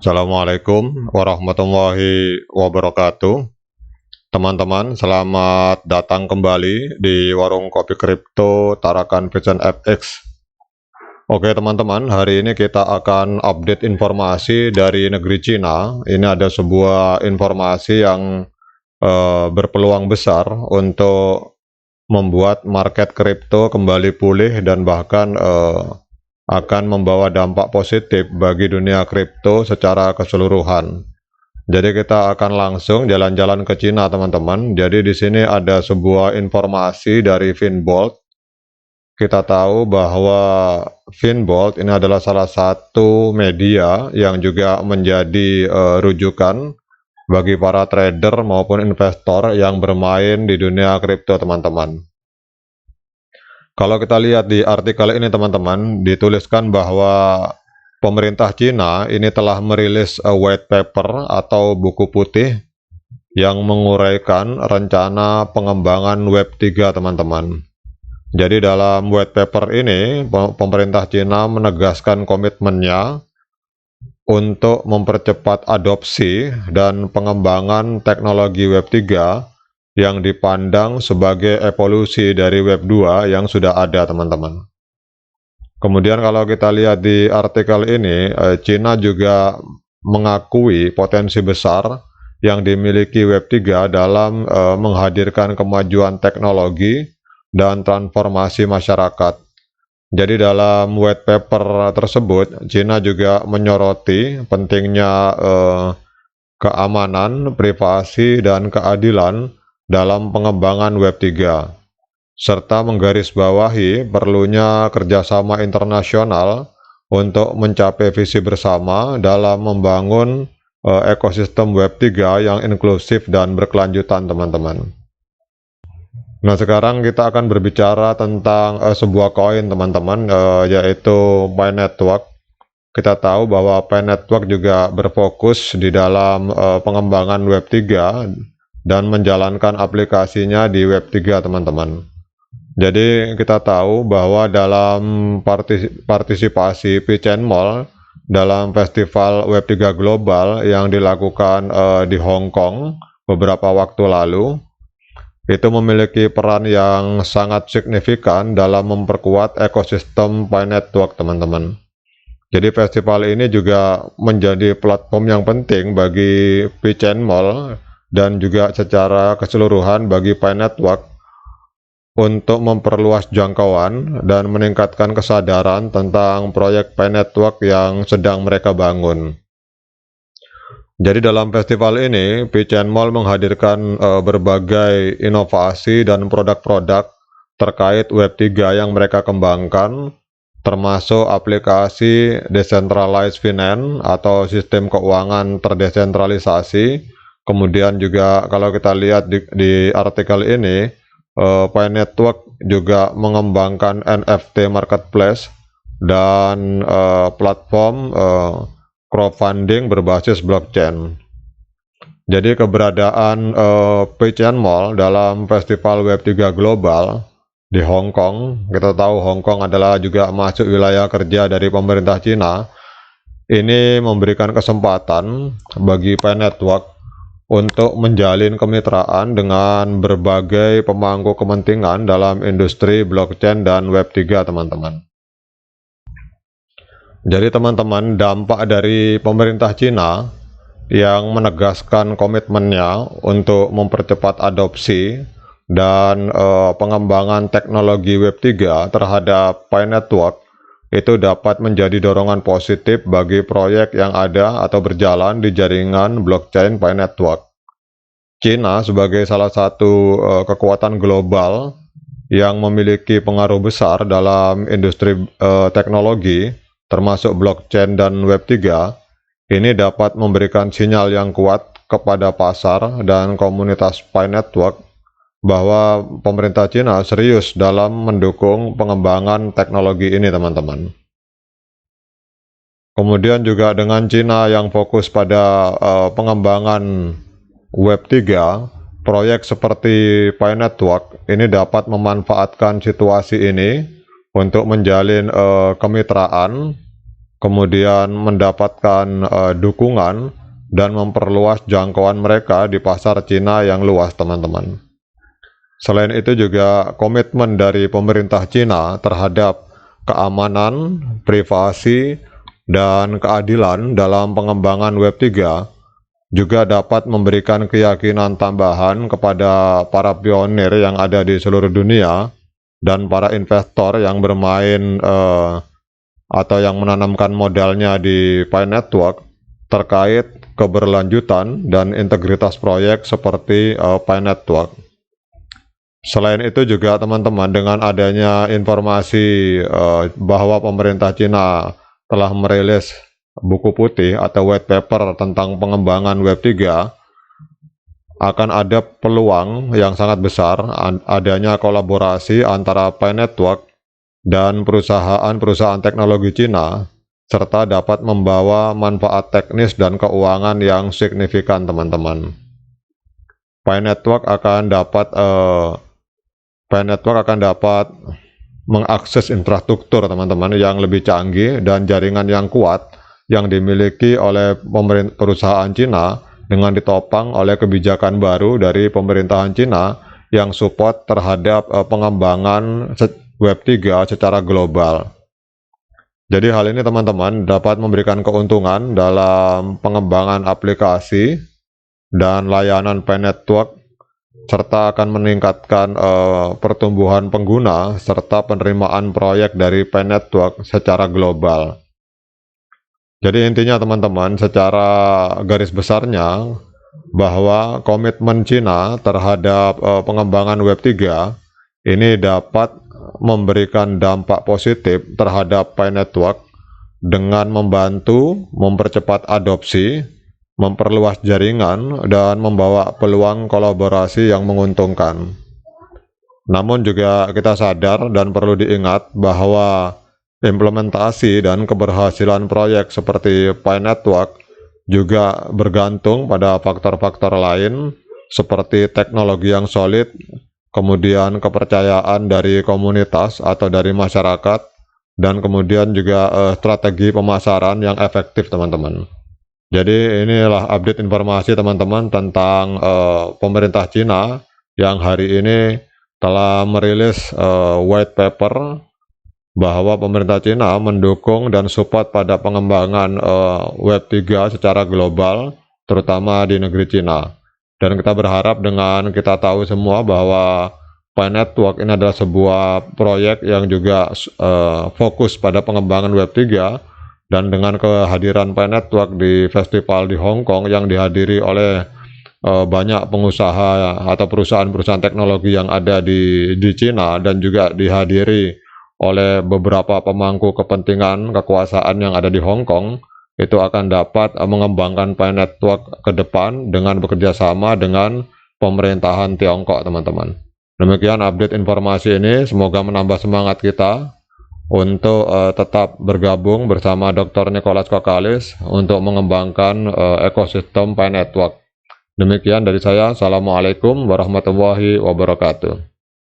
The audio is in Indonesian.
Assalamualaikum warahmatullahi wabarakatuh. Teman-teman, selamat datang kembali di warung kopi kripto Tarakan Vision FX. Oke teman-teman, hari ini kita akan update informasi dari negeri Cina. Ini ada sebuah informasi yang berpeluang besar untuk membuat market kripto kembali pulih dan bahkan akan membawa dampak positif bagi dunia kripto secara keseluruhan. Jadi kita akan langsung jalan-jalan ke Cina, teman-teman. Jadi di sini ada sebuah informasi dari Finbolt. Kita tahu bahwa Finbolt ini adalah salah satu media yang juga menjadi rujukan bagi para trader maupun investor yang bermain di dunia kripto, teman-teman. Kalau kita lihat di artikel ini, teman-teman, dituliskan bahwa pemerintah Cina ini telah merilis white paper atau buku putih yang menguraikan rencana pengembangan Web 3, teman-teman. Jadi dalam white paper ini, pemerintah Cina menegaskan komitmennya untuk mempercepat adopsi dan pengembangan teknologi Web 3 yang dipandang sebagai evolusi dari Web 2 yang sudah ada, teman-teman. Kemudian kalau kita lihat di artikel ini, Cina juga mengakui potensi besar yang dimiliki Web 3 dalam menghadirkan kemajuan teknologi dan transformasi masyarakat. Jadi dalam white paper tersebut, Cina juga menyoroti pentingnya keamanan, privasi, dan keadilan dalam pengembangan Web 3, serta menggarisbawahi perlunya kerjasama internasional untuk mencapai visi bersama dalam membangun ekosistem Web 3 yang inklusif dan berkelanjutan, teman-teman. Nah, sekarang kita akan berbicara tentang sebuah koin, teman-teman, yaitu Pi Network. Kita tahu bahwa Pi Network juga berfokus di dalam pengembangan Web 3 dan menjalankan aplikasinya di Web 3, teman-teman. Jadi kita tahu bahwa dalam partisipasi Pichen Mall dalam festival Web 3 global yang dilakukan di Hong Kong beberapa waktu lalu, itu memiliki peran yang sangat signifikan dalam memperkuat ekosistem Pi Network, teman-teman. Jadi festival ini juga menjadi platform yang penting bagi Pichen Mall dan juga secara keseluruhan bagi Pi Network untuk memperluas jangkauan dan meningkatkan kesadaran tentang proyek Pi Network yang sedang mereka bangun. Jadi dalam festival ini, Pichen Mall menghadirkan berbagai inovasi dan produk-produk terkait Web 3 yang mereka kembangkan, termasuk aplikasi Decentralized Finance atau sistem keuangan terdesentralisasi. Kemudian juga kalau kita lihat di artikel ini, Pi Network juga mengembangkan NFT marketplace dan platform crowdfunding berbasis blockchain. Jadi keberadaan Pichen Mall dalam festival Web 3 global di Hong Kong, kita tahu Hong Kong adalah juga masuk wilayah kerja dari pemerintah Cina, ini memberikan kesempatan bagi Pi Network untuk menjalin kemitraan dengan berbagai pemangku kepentingan dalam industri blockchain dan Web 3, teman-teman. Jadi teman-teman, dampak dari pemerintah Cina yang menegaskan komitmennya untuk mempercepat adopsi dan pengembangan teknologi Web 3 terhadap Pi Network itu dapat menjadi dorongan positif bagi proyek yang ada atau berjalan di jaringan blockchain Pi Network. Cina sebagai salah satu kekuatan global yang memiliki pengaruh besar dalam industri teknologi, termasuk blockchain dan Web 3, ini dapat memberikan sinyal yang kuat kepada pasar dan komunitas Pi Network bahwa pemerintah Cina serius dalam mendukung pengembangan teknologi ini, teman-teman. Kemudian juga dengan Cina yang fokus pada pengembangan Web 3, proyek seperti Pi Network ini dapat memanfaatkan situasi ini untuk menjalin kemitraan, kemudian mendapatkan dukungan dan memperluas jangkauan mereka di pasar Cina yang luas, teman-teman. Selain itu juga komitmen dari pemerintah Cina terhadap keamanan, privasi, dan keadilan dalam pengembangan Web3 juga dapat memberikan keyakinan tambahan kepada para pionir yang ada di seluruh dunia dan para investor yang bermain atau yang menanamkan modalnya di Pi Network terkait keberlanjutan dan integritas proyek seperti Pi Network. Selain itu juga teman-teman, dengan adanya informasi bahwa pemerintah Cina telah merilis buku putih atau white paper tentang pengembangan Web3, akan ada peluang yang sangat besar adanya kolaborasi antara Pi Network dan perusahaan-perusahaan teknologi Cina, serta dapat membawa manfaat teknis dan keuangan yang signifikan, teman-teman. Pi Network akan dapat mengakses infrastruktur, teman-teman, yang lebih canggih dan jaringan yang kuat yang dimiliki oleh perusahaan Cina, dengan ditopang oleh kebijakan baru dari pemerintahan Cina yang support terhadap pengembangan Web3 secara global. Jadi hal ini, teman-teman, dapat memberikan keuntungan dalam pengembangan aplikasi dan layanan Pi Network, serta akan meningkatkan pertumbuhan pengguna serta penerimaan proyek dari Pi Network secara global. Jadi intinya, teman-teman, secara garis besarnya bahwa komitmen Cina terhadap pengembangan Web3 ini dapat memberikan dampak positif terhadap Pi Network dengan membantu mempercepat adopsi, memperluas jaringan, dan membawa peluang kolaborasi yang menguntungkan. Namun juga kita sadar dan perlu diingat bahwa implementasi dan keberhasilan proyek seperti Pi Network juga bergantung pada faktor-faktor lain seperti teknologi yang solid, kemudian kepercayaan dari komunitas atau dari masyarakat, dan kemudian juga strategi pemasaran yang efektif, teman-teman. Jadi inilah update informasi, teman-teman, tentang pemerintah Cina yang hari ini telah merilis white paper bahwa pemerintah Cina mendukung dan support pada pengembangan Web3 secara global, terutama di negeri Cina. Dan kita berharap, dengan kita tahu semua bahwa Pi Network ini adalah sebuah proyek yang juga fokus pada pengembangan Web3, dan dengan kehadiran Pi Network di festival di Hong Kong yang dihadiri oleh banyak pengusaha atau perusahaan-perusahaan teknologi yang ada di Cina, dan juga dihadiri oleh beberapa pemangku kepentingan kekuasaan yang ada di Hong Kong, itu akan dapat mengembangkan Pi Network ke depan dengan bekerja sama dengan pemerintahan Tiongkok, teman-teman. Demikian update informasi ini, semoga menambah semangat kita untuk tetap bergabung bersama Dr. Nicholas Kokalis untuk mengembangkan ekosistem Pi Network. Demikian dari saya. Assalamualaikum warahmatullahi wabarakatuh.